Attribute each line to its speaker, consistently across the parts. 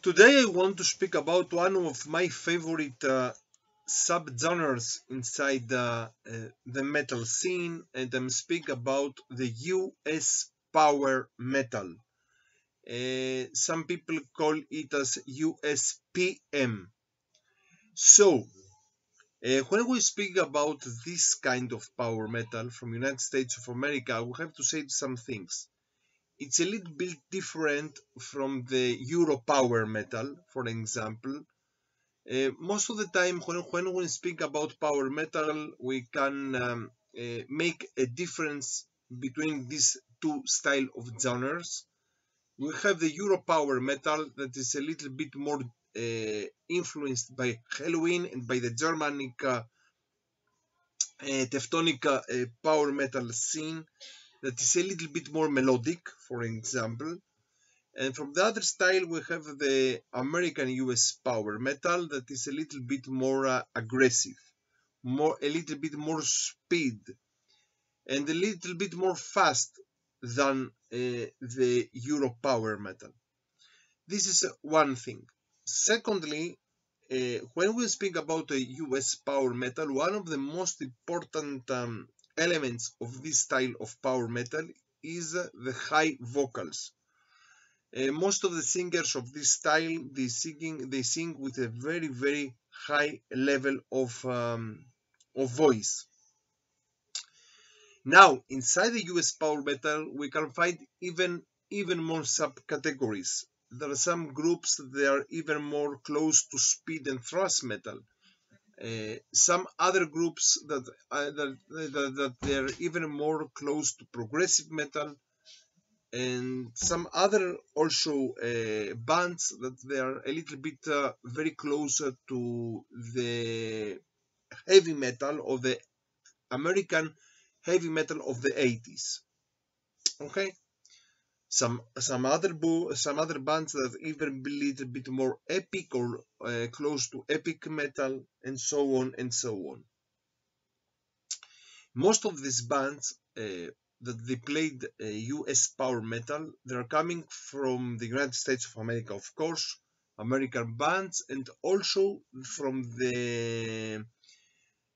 Speaker 1: Today I want to speak about one of my favorite sub-genres inside the metal scene, and I'm speaking about the US power metal. Some people call it as USPM. So, when we speak about this kind of power metal from United States of America, we have to say some things. It's a little bit different from the Euro power metal, for example. Most of the time, when we speak about power metal, we can make a difference between these two styles of genres. We have the Euro power metal that is a little bit more influenced by Halloween and by the Germanic Teutonic power metal scene that is a little bit more melodic, for example. And from the other style, we have the American US power metal that is a little bit more aggressive, a little bit more speed, and a little bit more fast than the Euro power metal. This is one thing. Secondly, when we speak about the US power metal, one of the most important elements of this style of power metal is the high vocals. Most of the singers of this style, they sing with a very high level of voice. Now, inside the US power metal, we can find even more subcategories. There are some groups that are even more close to speed and thrash metal. Some other groups that they're even more close to progressive metal, and some other also bands that they are a little bit very closer to the heavy metal or the American heavy metal of the 80s. Okay, some other bands that even be a little bit more epic or close to epic metal, and so on and so on. Most of these bands that they played US power metal, they are coming from the United States of America, of course, American bands, and also from the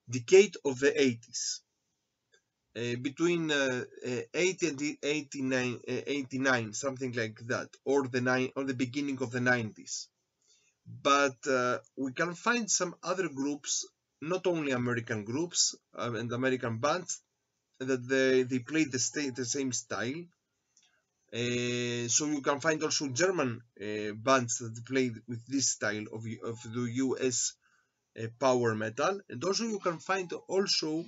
Speaker 1: decade of the 80s. Between 80 and 89, something like that, or the beginning of the 90s. But we can find some other groups, not only American groups and American bands, that they play the same style. So you can find also German bands that play with this style of the US power metal, and also you can find also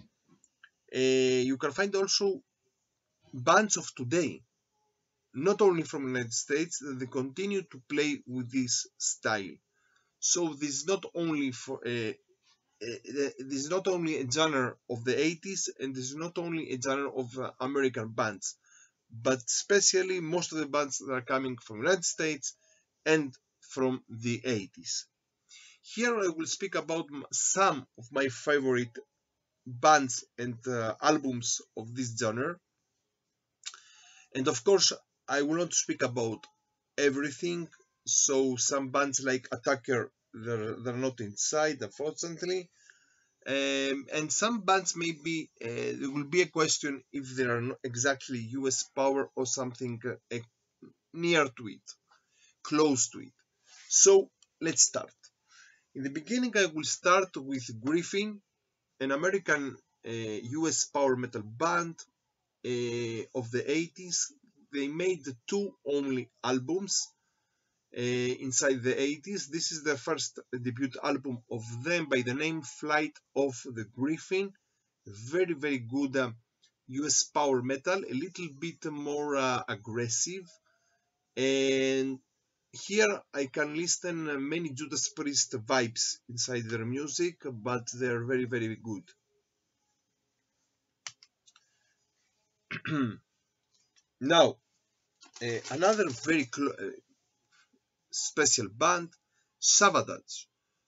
Speaker 1: bands of today, not only from the United States, that they continue to play with this style. So this is not only this is not only a genre of the 80s, and this is not only a genre of American bands, but especially most of the bands that are coming from the United States and from the 80s. Here I will speak about some of my favorite bands and albums of this genre. And of course, I will not speak about everything. So some bands like Attacker, they're not inside, unfortunately. And some bands maybe there will be a question if they are not exactly US power or something near to it, close to it. So let's start. In the beginning, I will start with Griffin, an American US power metal band of the 80s. They made two only albums inside the 80s. This is the first debut album of them by the name Flight of the Griffin. Very good US power metal, a little bit more aggressive. And here I can listen many Judas Priest vibes inside their music, but they're very good. Now, another very special band, Savatage.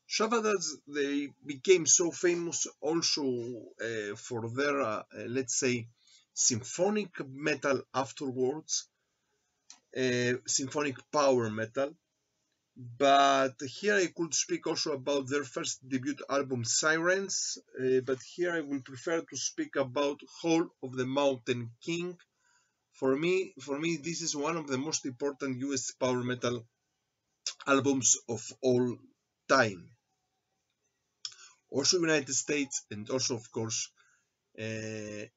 Speaker 1: Savatage, they became so famous also for their, let's say, symphonic metal afterwards, symphonic power metal. But here I could speak also about their first debut album, Sirens. But here I will prefer to speak about Hall of the Mountain King. For me, this is one of the most important US power metal albums of all time. Also United States, and also of course an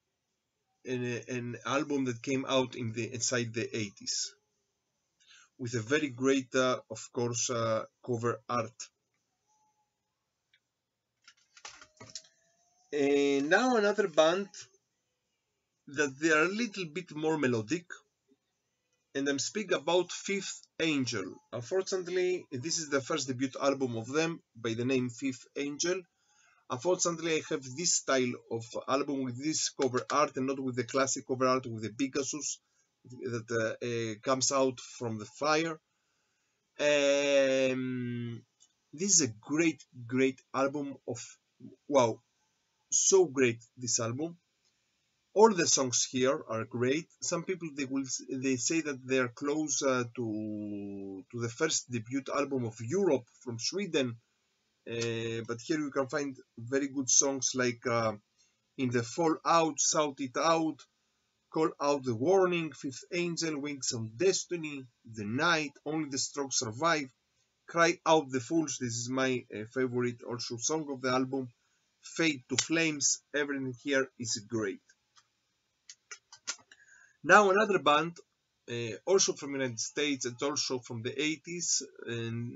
Speaker 1: album that came out inside the 80s with a very great, of course, cover art. Now another band that they are a little bit more melodic, and I'm speaking about Fifth Angel. Unfortunately, this is the first debut album of them by the name Fifth Angel. Unfortunately, I have this style of album with this cover art and not with the classic cover art with the Pegasus that comes out from the fire. This is a great album of, wow, so great, this album. All the songs here are great. Some people they say that they are close to the first debut album of Europe from Sweden. But here you can find very good songs like In the Fallout, Shout It Out, Call Out the Warning, Fifth Angel, Wings of Destiny, The Night, Only the Strong Survive, Cry Out the Fools. This is my favorite also song of the album. Fade to Flames. Everything here is great. Now another band, also from the United States and also from the 80s. And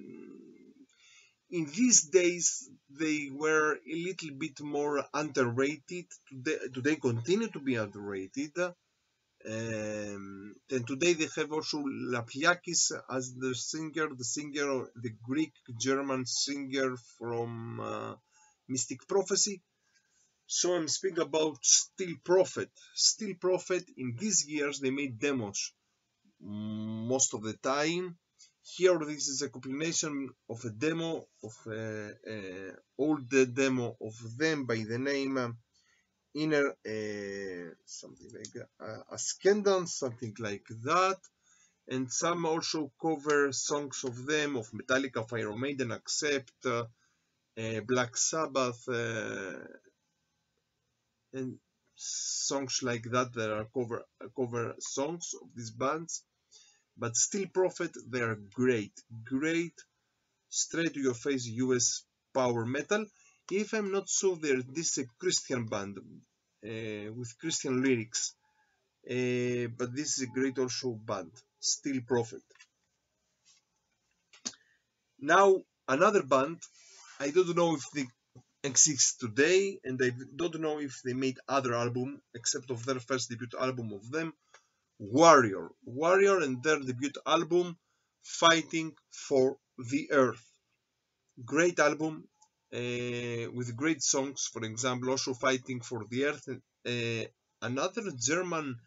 Speaker 1: in these days, they were a little bit more underrated. Today continue to be underrated. And today they have also Lapliakis as the singer, the Greek-German singer from Mystic Prophecy. So I'm speaking about Steel Prophet. Steel Prophet, in these years they made demos most of the time. Here this is a compilation of a demo of old demo of them by the name Inner something like Ascendan, something like that, and some also cover songs of them, of Metallica, Iron Maiden, Accept, Black Sabbath, and songs like that are cover songs of these bands. But Steel Prophet, they are great, straight to your face US power metal. If I'm not sure, this is a Christian band with Christian lyrics, but this is a great also band, Steel Prophet. Now another band, I don't know if they exist today, and I don't know if they made other album except of their first debut album of them, Warrior and their debut album Fighting for the Earth. Great album with great songs, for example also Fighting for the Earth. Another German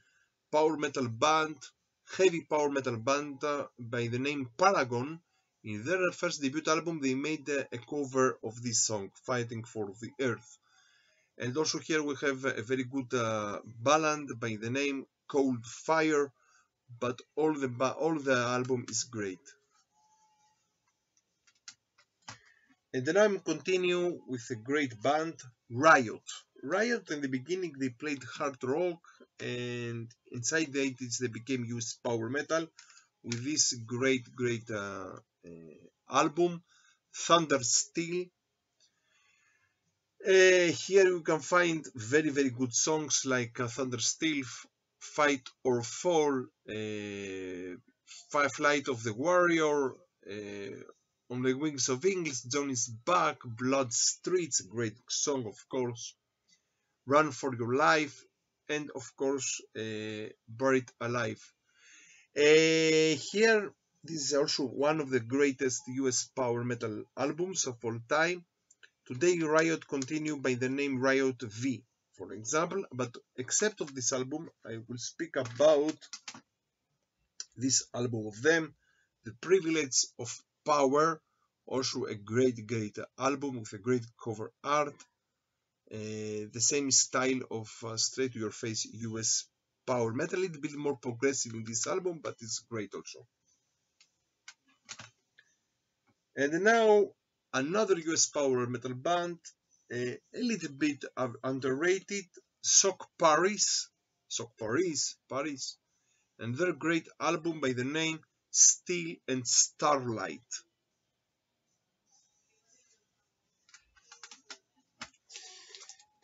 Speaker 1: power metal band, heavy power metal band by the name Paragon. In their first debut album they made a cover of this song, Fighting for the Earth. And also here we have a very good ballad by the name Cold Fire, but all the album is great. And then I'm continue with a great band, Riot. Riot in the beginning they played hard rock, and inside the 80s they became US power metal with this great album, Thunder Steel. Here you can find very good songs like Thunder Steel, Fight or Fall, Flight of the Warrior, On the Wings of Eagles, John is Back, Blood Streets, great song of course, Run for Your Life, and of course Buried Alive. Here this is also one of the greatest US power metal albums of all time. Today Riot continue by the name Riot V, for example, but except of this album I will speak about this album of them, The Privilege of Power, also a great album with a great cover art, the same style of straight to your face US power metal, a little bit more progressive in this album, but it's great also. And now another US power metal band, a little bit underrated, Paris, Paris, and their great album by the name Steel and Starlight.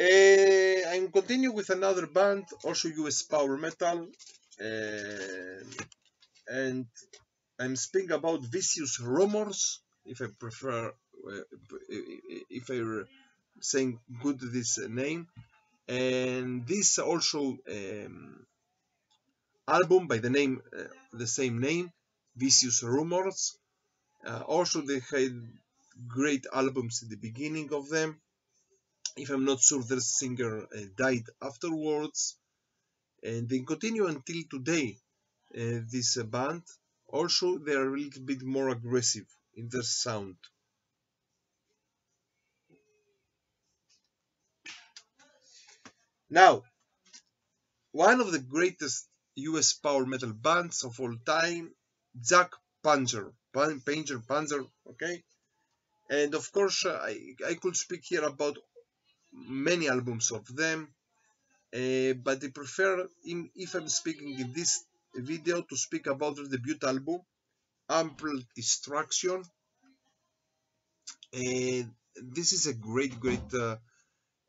Speaker 1: I'm continuing with another band, also US power metal, and I'm speaking about Vicious Rumors, if I prefer, if I'm saying good this name, and this also album by the same name, Vicious Rumors. Also, they had great albums in the beginning of them. If I'm not sure, the singer died afterwards, and they continue until today. This band. Also, they are a little bit more aggressive in their sound. Now, one of the greatest US power metal bands of all time, Jack Panzer, okay? And of course, I could speak here about many albums of them, but I prefer, if I'm speaking in this video, to speak about their debut album, Ample Distraction. This is a great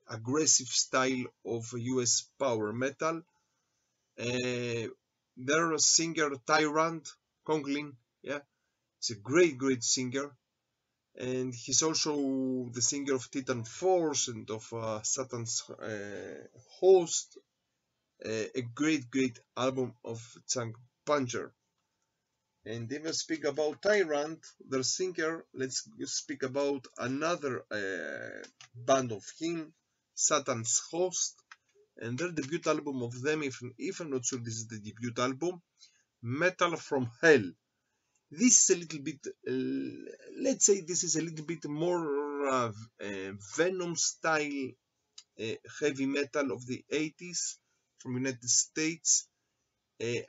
Speaker 1: aggressive style of US power metal. Their singer Tyrant Conklin, yeah, it's a great singer, and he's also the singer of Titan Force and of Satan's Host. A great album of Chunk Puncher. And if I speak about Tyrant, their singer, let's speak about another band of him, Satan's Host, and their debut album of them, if I'm not sure this is the debut album, Metal from Hell. This is a little bit, let's say this is a little bit more Venom style heavy metal of the 80s from United States.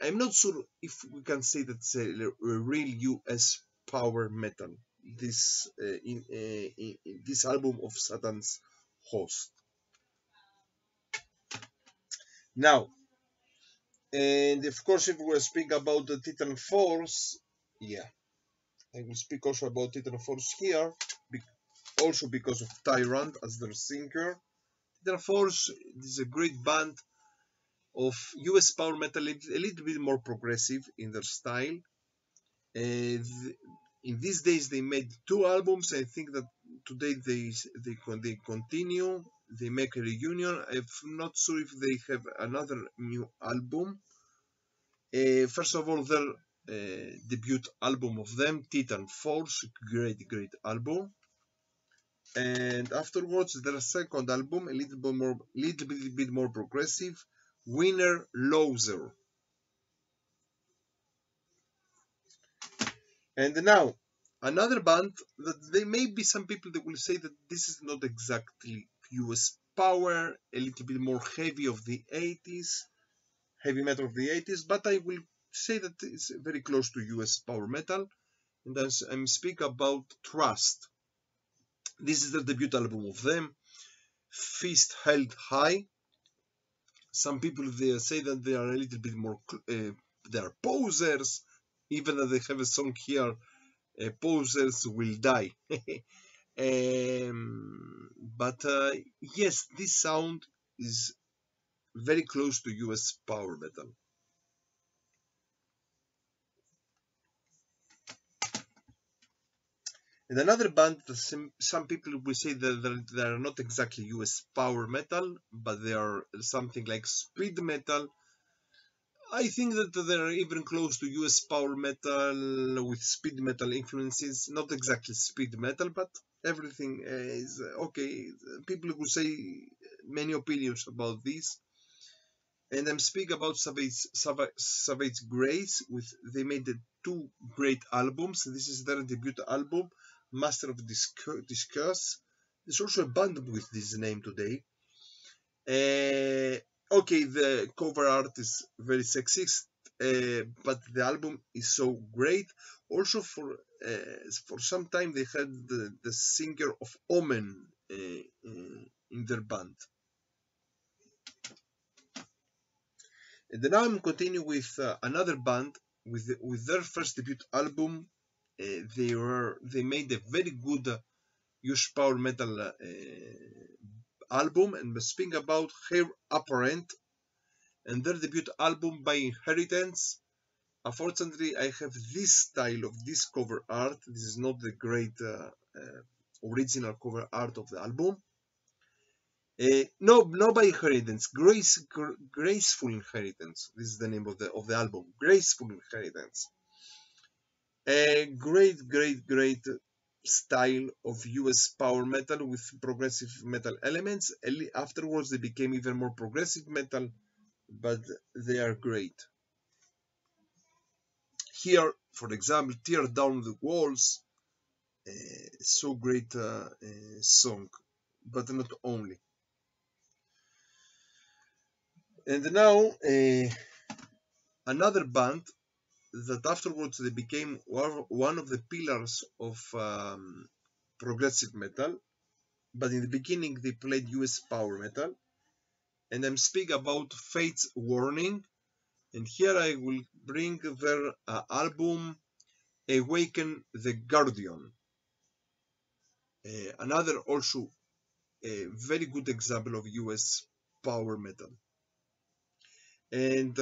Speaker 1: I'm not sure if we can say that it's a real US power metal. In this album of Satan's Host. Now, and of course, if we speak about the Titan Force, yeah, I will speak also about Titan Force here, also because of Tyrant as their singer. Titan Force is a great band of US power metal, a little bit more progressive in their style. In these days, they made 2 albums. I think that today they continue. They make a reunion. I'm not sure if they have another new album. First of all, their debut album of them, Titan Force, great album. And afterwards, their second album, a little bit more progressive, Winner Loser. And now, another band that they may be some people that will say that this is not exactly US power, a little bit more heavy of the 80s, heavy metal of the 80s, but I will say that it's very close to US power metal. And as I'm speaking about Trust. This is the debut album of them, Fist Held High. Some people they say that they are a little bit more, they are posers, even though they have a song here, posers will die. But yes, this sound is very close to US power metal. And another band that some people will say that they are not exactly US power metal, but they are something like speed metal. I think that they're even close to US power metal with speed metal influences. Not exactly speed metal, but everything is okay. People will say many opinions about this. And I'm speaking about Savage Grace. They made 2 great albums. This is their debut album, Master of Discuss. There's also a band with this name today. Okay, the cover art is very sexist, but the album is so great. Also, for for some time they had the singer of Omen in their band. And then now I'm continuing with another band with their first debut album. They made a very good huge power metal album, and speaking about Hair Apparent and their debut album by Inheritance. Unfortunately, I have this style of this cover art. This is not the great original cover art of the album. No, by Inheritance. Graceful Inheritance. This is the name of the album. Graceful Inheritance. A great style of US power metal with progressive metal elements. Afterwards, they became even more progressive metal, but they are great. Here, for example, Tear Down the Walls, so great song, but not only. And now another band that afterwards they became one of the pillars of progressive metal, but in the beginning they played US power metal, and I'm speaking about Fate's Warning, and here I will bring their album Awaken the Guardian. Another also a very good example of US power metal. And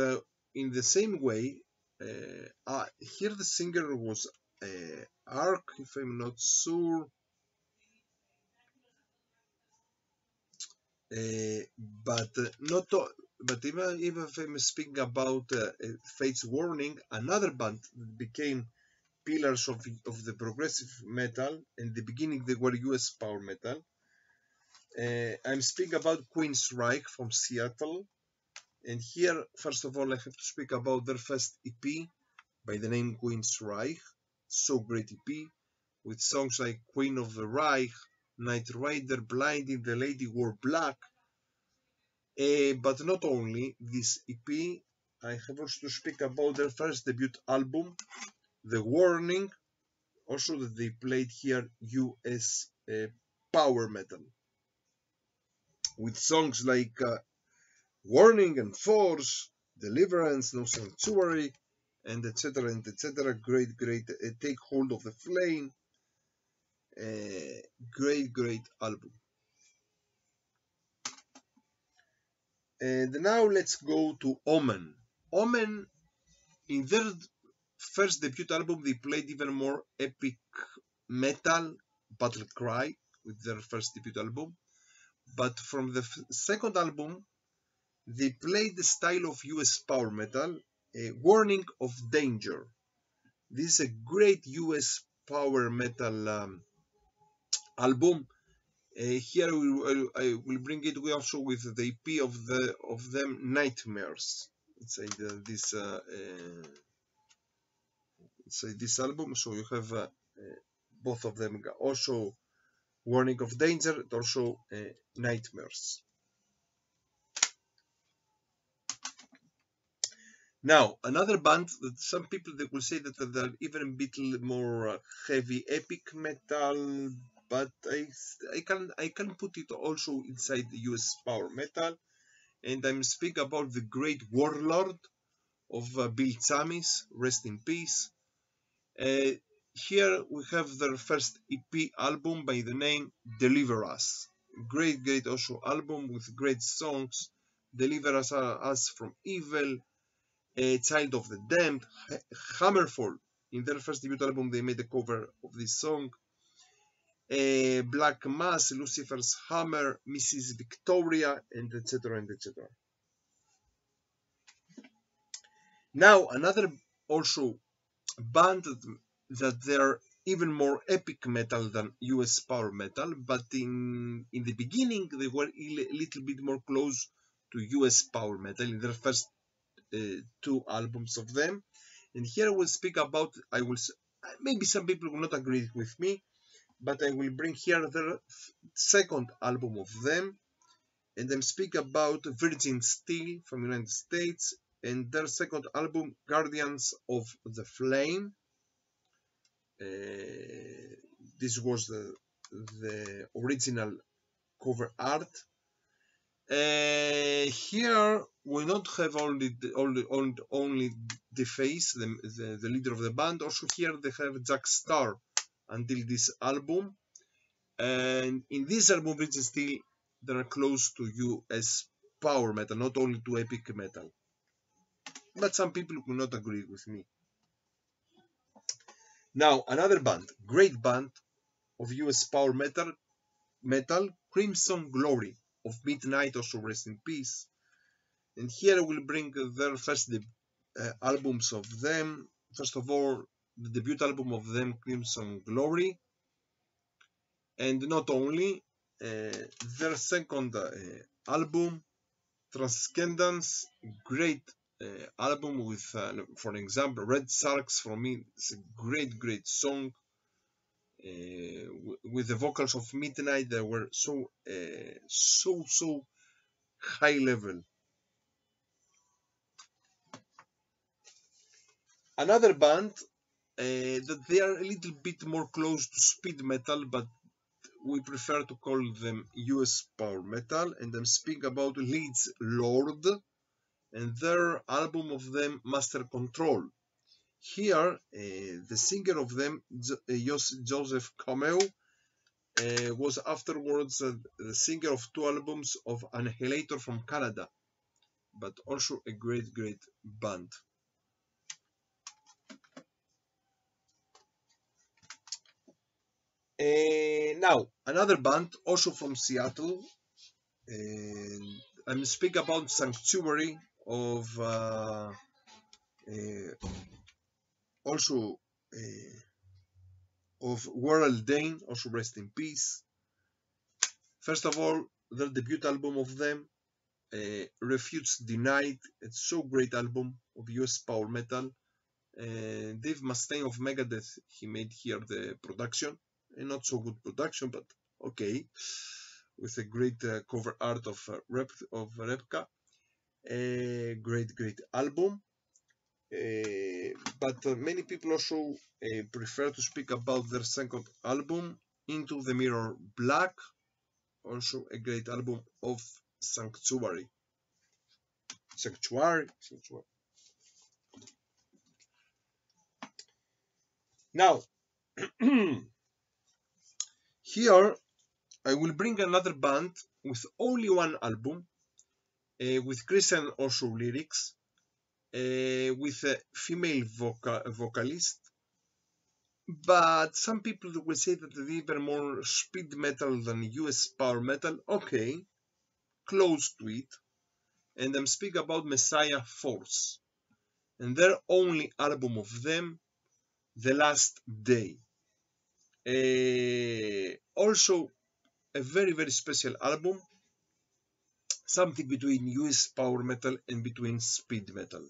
Speaker 1: in the same way, here the singer was Ark, if I'm not sure, but not. But even if I'm speaking about Fate's Warning, another band that became pillars of the progressive metal. In the beginning, they were US power metal. I'm speaking about Queen's Reich from Seattle. And here, first of all, I have to speak about their first EP by the name Queen's Reich. So great EP, with songs like Queen of the Reich, Night Rider, Blinding, The Lady Wore Black. But not only this EP, I have also to speak about their first debut album, The Warning, also that they played here US power metal, with songs like Warning and Force, Deliverance, No Sanctuary, and etc. and etc. Great Take Hold of the Flame. Great album. And now let's go to Omen. Omen, in their first debut album, they played even more epic metal, Battle Cry, with their first debut album. But from the second album, they played the style of US power metal, a Warning of Danger. This is a great US power metal album. Here I will bring it also with the EP of them Nightmares. Let's say this album. So you have both of them, also Warning of Danger, and also Nightmares. Now, another band that some people they will say that they're even a bit more heavy epic metal, but I can put it also inside the US power metal, and I'm speaking about the great Warlord of Bill Chamis, rest in peace. Here we have their first EP album by the name Deliver Us. Great also album with great songs. Deliver us from evil. Child of the Damned, Hammerfall. In their first debut album, they made a cover of this song. Black Mass, Lucifer's Hammer, Mrs. Victoria, and etc. and etc. Now, another also band that they're even more epic metal than US power metal, but in the beginning they were a little bit more close to US power metal in their first two albums of them. And here I will speak about, maybe some people will not agree with me, but I will bring here their second album of them, and I'm speaking about Virgin Steel from the United States, and their second album, Guardians of the Flame. This was the original cover art. Here we don't have only the face, the leader of the band. Also here they have Jack Starr until this album, and in this album it's still they are close to US power metal, not only to epic metal. But some people will not agree with me. Now another band, great band of US power metal, Crimson Glory of Midnight, also rest in peace. And here I will bring their first albums of them. First of all, the debut album of them, Crimson Glory, and not only their second album, Transcendence, great album with, for example, Red Sharks. For me, it's a great song. With the vocals of Midnight, they were so high level. Another band that they are a little bit more close to speed metal, but we prefer to call them US power metal, and I'm speaking about Leeds Lord and their album of them, Master Control. Here, the singer of them, Joseph Cameo, was afterwards the singer of 2 albums of Annihilator from Canada, but also a great band. Now, another band, also from Seattle, and I'm speaking about Sanctuary of also of Warrell Dane, also rest in peace. First of all, their debut album of them, Refutes Denied. It's so great album of US power metal. Dave Mustaine of Megadeth, he made here the production. Not so good production, but okay, with a great cover art of Repka. Great album. But many people also prefer to speak about their second album, Into the Mirror Black, also a great album of Sanctuary. Now, here I will bring another band with only 1 album, with Christian also lyrics, with a female vocalist. But some people will say that they were more speed metal than US power metal. Okay, close to it. And I'm speaking about Messiah Force and their only album of them, The Last Day. Also a very special album, something between US power metal and between speed metal.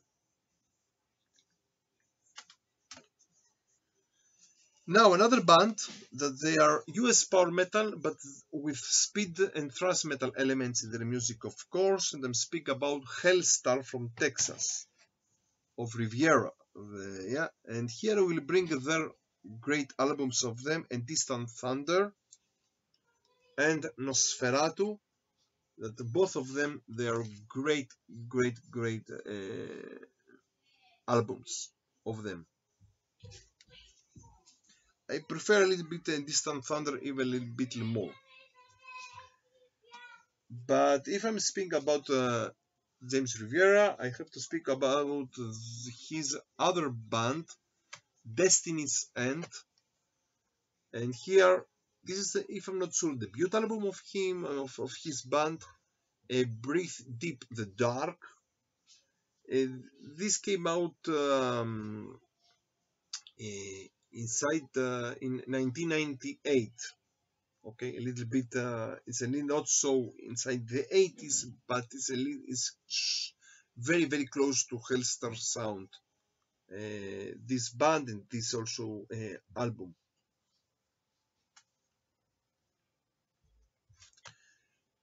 Speaker 1: Now another band that they are US power metal but with speed and thrash metal elements in their music, of course, and I'm speaking about Helstar from Texas of Riviera. Yeah, and here I will bring their great albums of them, and Distant Thunder and Nosferatu, that both of them, they are great albums of them. I prefer a little bit Distant Thunder even a little bit more. But if I'm speaking about James Rivera, I have to speak about his other band, Destiny's End. And here, this is, if I'm not sure, the debut album of him, of his band, Breathe Deep the Dark. This came out inside in 1998. Okay, a little bit. It's a little not so inside the 80s, but it's very close to Helstar sound. This band and this also album.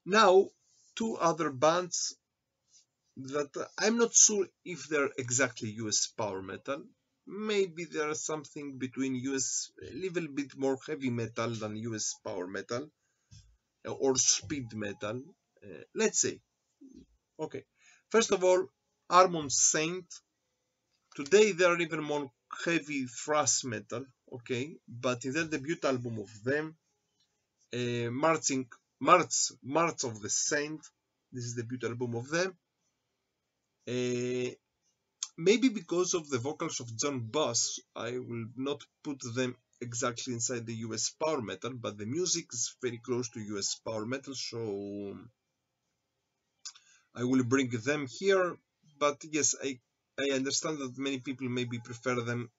Speaker 1: Now, 2 other bands that I'm not sure if they're exactly US power metal, maybe there's something between US, a little bit more heavy metal than US power metal or speed metal. Let's say, okay. First of all, Harmon Saint. Today they are even more heavy thrash metal, okay, but in their debut album of them, March of the Saint, this is the debut album of them. Maybe because of the vocals of John Bass, I will not put them exactly inside the US power metal, but the music is very close to US power metal, so I will bring them here. But yes, I understand that many people maybe prefer them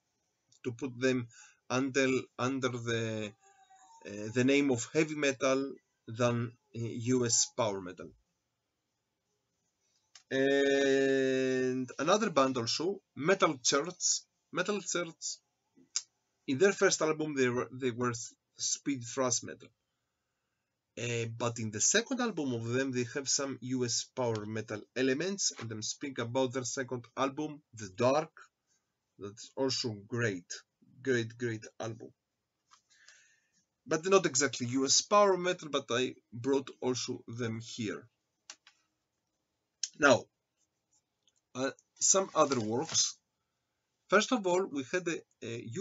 Speaker 1: to put them under the name of heavy metal than US power metal. And another band also, Metal Church. Metal Church, in their first album they were speed thrash metal. But in the second album of them they have some US power metal elements, and I'm speaking about their second album, The Dark. That's also great album. But not exactly US power metal, but I brought also them here. Now, some other works. First of all, we had a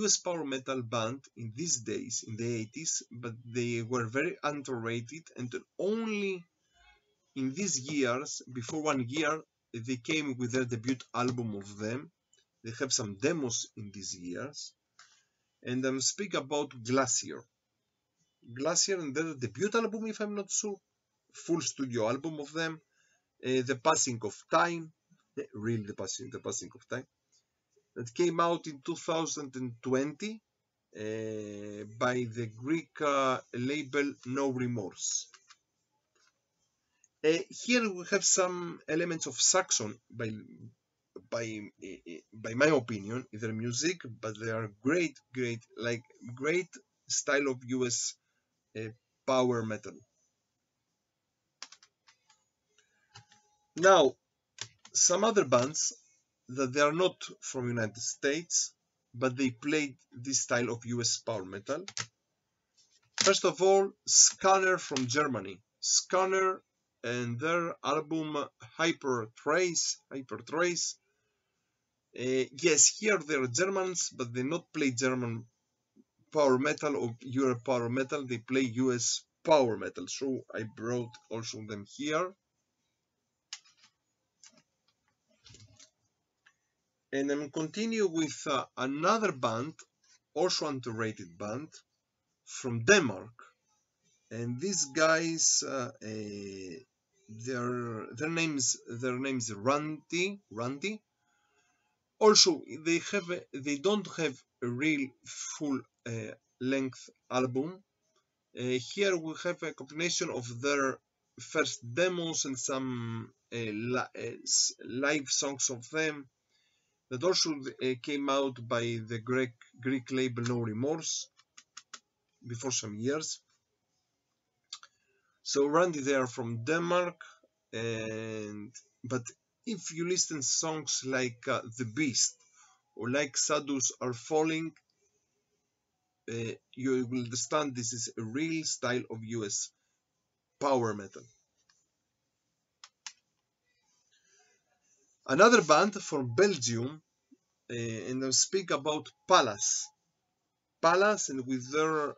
Speaker 1: US power metal band in these days, in the 80s, but they were very underrated, and only in these years, before 1 year, they came with their debut album of them. They have some demos in these years, and I'm speaking about Glacier. Glacier and their debut album, if I'm not sure, full studio album of them, The Passing of Time, really the passing of time, that came out in 2020 by the Greek label No Remorse. Here we have some elements of Saxon by my opinion in their music, but they are great style of US power metal. Now, some other bands that they are not from United States, but they played this style of US power metal. First of all, Scanner from Germany. Scanner and their album Hypertrace. Yes, here they're Germans, but they not play German power metal or Europe power metal. They play US power metal. So I brought also them here. And I'm continue with another band, also underrated band from Denmark. And these guys, their names Randy. Also, they don't have a real full length album. Here we have a combination of their first demos and some live songs of them that also came out by the Greek label No Remorse before some years. So Randy, they are from Denmark, but if you listen songs like The Beast or like Shadows Are Falling, you will understand this is a real style of US power metal. Another band from Belgium, and I'll speak about Palace, and with their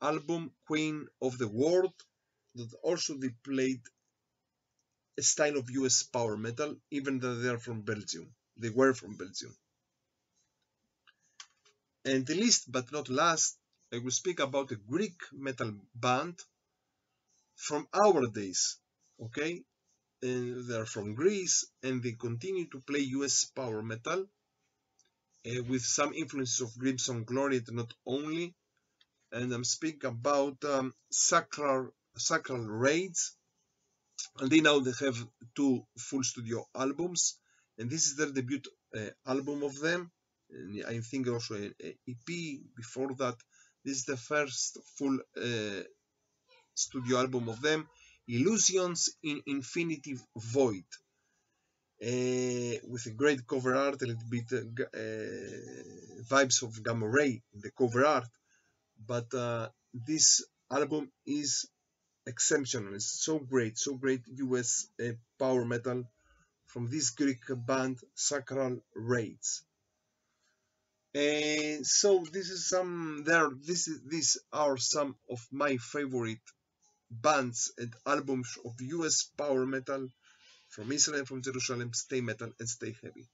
Speaker 1: album Queen of the World, that also they played a style of US power metal, even though they are from Belgium. They were from Belgium. And least but not last, I will speak about a Greek metal band from our days, okay? And they are from Greece, and they continue to play US power metal with some influences of Crimson Glory, and not only. And I'm speaking about Sacral Raids, and they have 2 full studio albums, and this is their debut album of them. And I think also an EP before that. This is the first full studio album of them, Illusions in Infinity Void. with a great cover art, a little bit vibes of Gamma Ray in the cover art, but this album is exceptional. It's so great US power metal from this Greek band Sacral Raids. So these are some of my favorite bands and albums of US power metal from Israel, from Jerusalem. Stay metal and stay heavy.